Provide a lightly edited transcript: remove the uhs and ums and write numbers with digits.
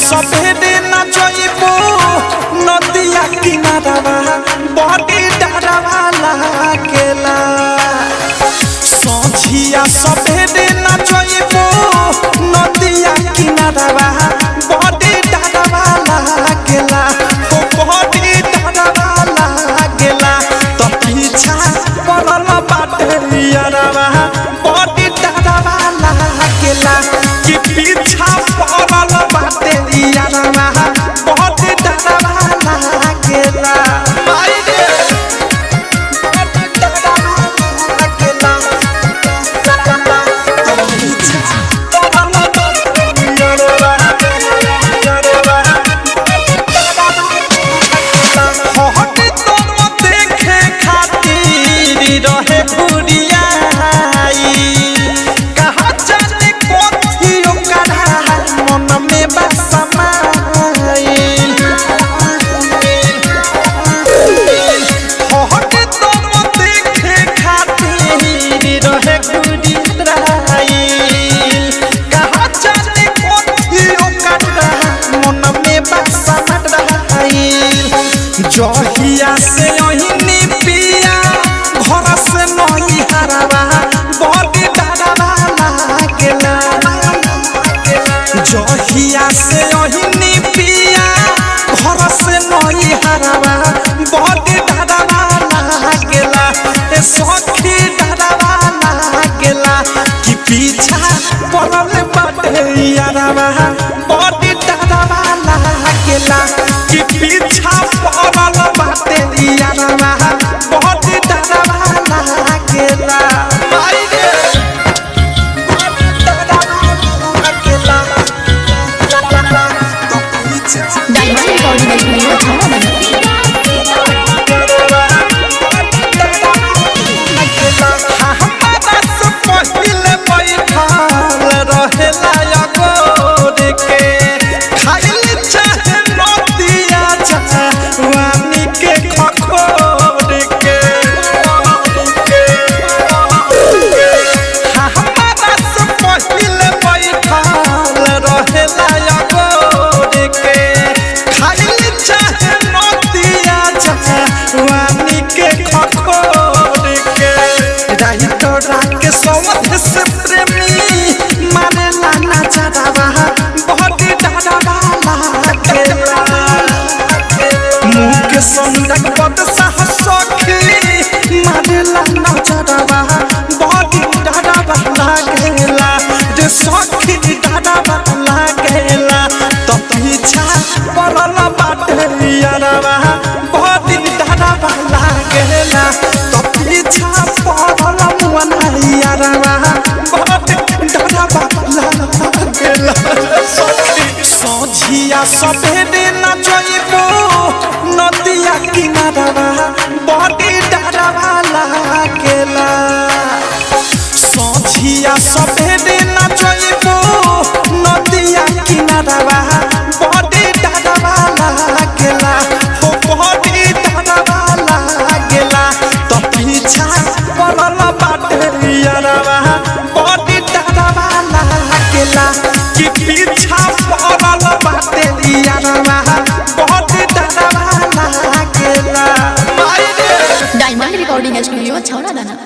सफेदे न जोइबो नदिया किनारवा बड़ी डरवा लागेला सोझिया सफेदे न जोइबो नदिया किनारवा बड़ी डरवा लागेला ओ बड़ी डरवा लागेला तो पीछा पड़ल बाटे यारवा बड़ी डरवा लागेला कि पीछा पड़ल बाटे यारवा बहुत डरवा लागेला रहे घुरिया कहा जाने कोथी ओकरा मन में बसमाइल हटे तुम देखे खातिर रहे घुरिया कहा जाने कोथी ओकरा मन में बसमाइल जहिया से ओहिनी पिया घर से नहीं हरवा बड़ी डरवा लागेला जहिया से ओहिनी पिया घर से नहीं हरवा बड़ी डरवा लागेला ए सखी डरवा लागेला कि पीछा पड़ल बाटे यारवा बड़ी डरवा लागेला कि पीछा पड़ल बाटे यारवा बड़ी डरवा लागेला से प्रेमी मारेला ना चढ़ावा बहुत डरवा लागेला मुँह के संदक बद साहस सखी मारेला ना चढ़ावा बहुत डरवा लागेला रे सखी डरवा लागेला तो पीछा पड़ल बाटे यारवा बहुत डरवा लागेला तो पीछा पड़ल मुअना यारवा सोझिया सफेदे न जोइबो नदिया किनारवा बड़ी डरवा लागेला सोझिया सफेदे न जोइबो नदिया किनारवा बड़ी डरवा लागेला हो बड़ी डरवा लागेला तो पीछा पड़ल बाटे यारवा बड़ी डरवा लागेला कि पीछा पड़ल बाटे यारवा बहुत डरवा लागेला डायमंड रिकॉर्डिंग स्टूडियो छौड़ा दाना।